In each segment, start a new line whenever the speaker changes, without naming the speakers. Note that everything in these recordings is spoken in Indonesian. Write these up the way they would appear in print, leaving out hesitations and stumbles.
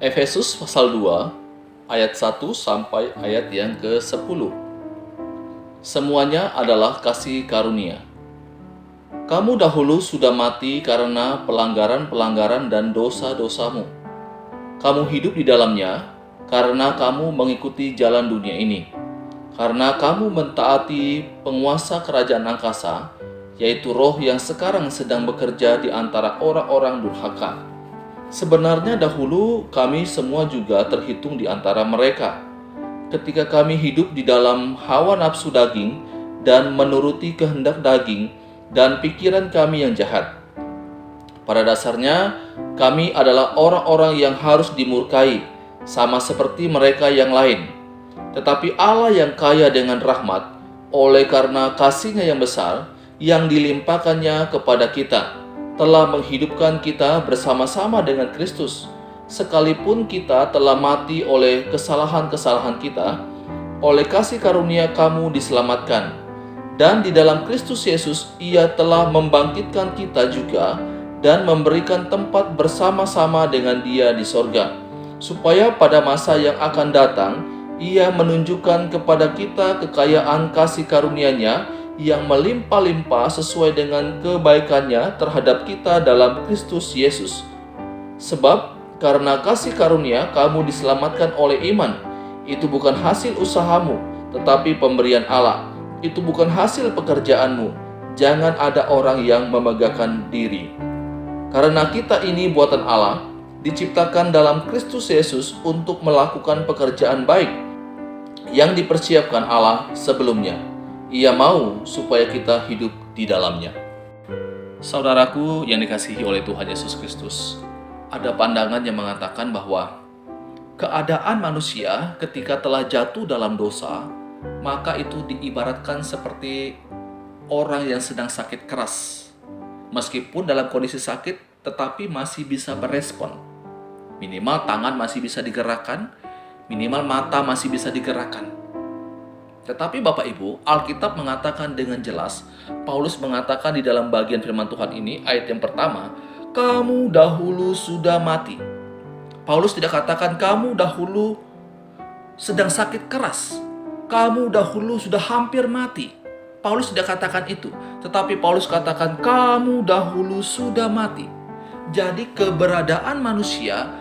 Efesus pasal 2 ayat 1 sampai ayat yang ke-10. Semuanya adalah kasih karunia. Kamu dahulu sudah mati karena pelanggaran-pelanggaran dan dosa-dosamu. Kamu hidup di dalamnya karena kamu mengikuti jalan dunia ini. Karena kamu mentaati penguasa kerajaan angkasa, yaitu roh yang sekarang sedang bekerja di antara orang-orang durhaka. Sebenarnya dahulu kami semua juga terhitung di antara mereka. Ketika kami hidup di dalam hawa nafsu daging dan menuruti kehendak daging dan pikiran kami yang jahat. Pada dasarnya, kami adalah orang-orang yang harus dimurkai, sama seperti mereka yang lain. Tetapi Allah yang kaya dengan rahmat, oleh karena kasih-Nya yang besar, yang dilimpahkannya kepada kita, telah menghidupkan kita bersama-sama dengan Kristus. Sekalipun kita telah mati oleh kesalahan-kesalahan kita, oleh kasih karunia kamu diselamatkan. Dan di dalam Kristus Yesus, Ia telah membangkitkan kita juga dan memberikan tempat bersama-sama dengan Dia di sorga, supaya pada masa yang akan datang, Ia menunjukkan kepada kita kekayaan kasih karunia-Nya yang melimpah-limpah sesuai dengan kebaikan-Nya terhadap kita dalam Kristus Yesus. Sebab karena kasih karunia kamu diselamatkan oleh iman. Itu bukan hasil usahamu, tetapi pemberian Allah. Itu bukan hasil pekerjaanmu. Jangan ada orang yang memegahkan diri. Karena kita ini buatan Allah, diciptakan dalam Kristus Yesus untuk melakukan pekerjaan baik yang dipersiapkan Allah sebelumnya. Ia mau supaya kita hidup di dalamnya. Saudaraku yang dikasihi oleh Tuhan Yesus Kristus, ada pandangan yang mengatakan bahwa keadaan manusia ketika telah jatuh dalam dosa, maka itu diibaratkan seperti orang yang sedang sakit keras. Meskipun dalam kondisi sakit, tetapi masih bisa berespon. Minimal tangan masih bisa digerakkan, minimal mata masih bisa digerakkan. Tetapi Bapak Ibu, Alkitab mengatakan dengan jelas, Paulus mengatakan di dalam bagian firman Tuhan ini, ayat yang pertama, kamu dahulu sudah mati. Paulus tidak katakan kamu dahulu sedang sakit keras, kamu dahulu sudah hampir mati. Paulus tidak katakan itu, tetapi Paulus katakan kamu dahulu sudah mati. Jadi keberadaan manusia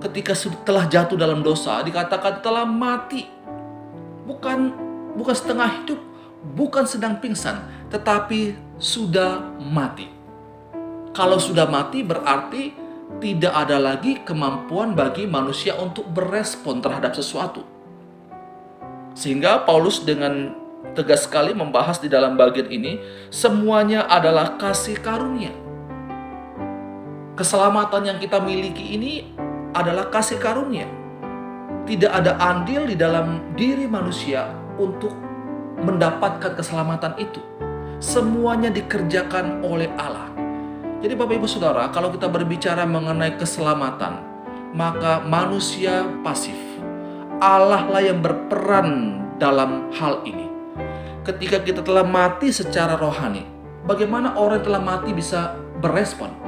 ketika telah jatuh dalam dosa dikatakan telah mati. Bukan setengah hidup, bukan sedang pingsan, tetapi sudah mati. Kalau sudah mati berarti tidak ada lagi kemampuan bagi manusia untuk berespon terhadap sesuatu. Sehingga Paulus dengan tegas sekali membahas di dalam bagian ini, semuanya adalah kasih karunia. Keselamatan yang kita miliki ini adalah kasih karunia. Tidak ada andil di dalam diri manusia untuk mendapatkan keselamatan itu. Semuanya dikerjakan oleh Allah. Jadi Bapak Ibu Saudara, kalau kita berbicara mengenai keselamatan, maka manusia pasif. Allah lah yang berperan dalam hal ini. Ketika kita telah mati secara rohani, bagaimana orang yang telah mati bisa berespon?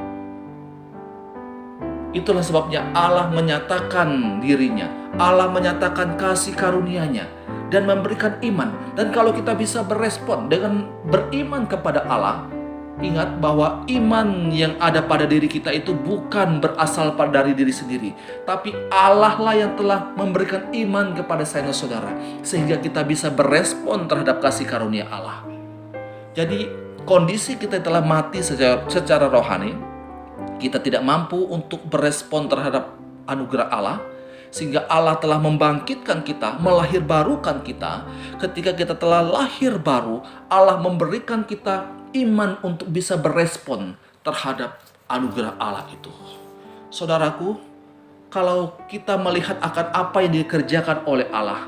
Itulah sebabnya Allah menyatakan dirinya, Allah menyatakan kasih karunia-Nya dan memberikan iman. Dan kalau kita bisa berespon dengan beriman kepada Allah, ingat bahwa iman yang ada pada diri kita itu bukan berasal dari diri sendiri, tapi Allah lah yang telah memberikan iman kepada saya dan saudara, sehingga kita bisa berespon terhadap kasih karunia Allah. Jadi kondisi kita telah mati secara rohani, kita tidak mampu untuk berespon terhadap anugerah Allah, sehingga Allah telah membangkitkan kita, melahirbarukan kita. Ketika kita telah lahir baru, Allah memberikan kita iman untuk bisa berespon terhadap anugerah Allah itu. Saudaraku, kalau kita melihat akan apa yang dikerjakan oleh Allah,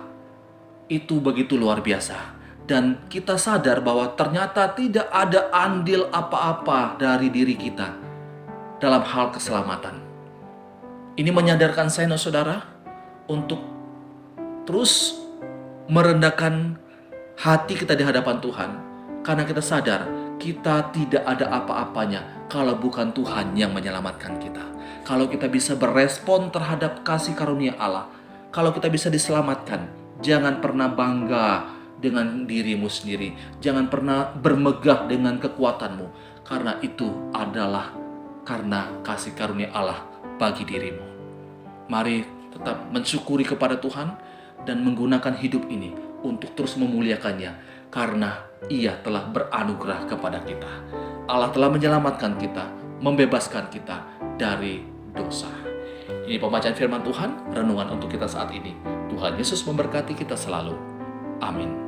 itu begitu luar biasa. Dan kita sadar bahwa ternyata tidak ada andil apa-apa dari diri kita dalam hal keselamatan. Ini menyadarkan saya dan saudara untuk terus merendahkan hati kita di hadapan Tuhan, karena kita sadar kita tidak ada apa-apanya kalau bukan Tuhan yang menyelamatkan kita. Kalau kita bisa berespon terhadap kasih karunia Allah, kalau kita bisa diselamatkan, jangan pernah bangga dengan dirimu sendiri. Jangan pernah bermegah dengan kekuatanmu, karena itu adalah karena kasih karunia Allah bagi dirimu. Mari tetap mensyukuri kepada Tuhan dan menggunakan hidup ini untuk terus memuliakannya, karena Ia telah beranugerah kepada kita. Allah telah menyelamatkan kita, membebaskan kita dari dosa. Ini pembacaan firman Tuhan, renungan untuk kita saat ini. Tuhan Yesus memberkati kita selalu. Amin.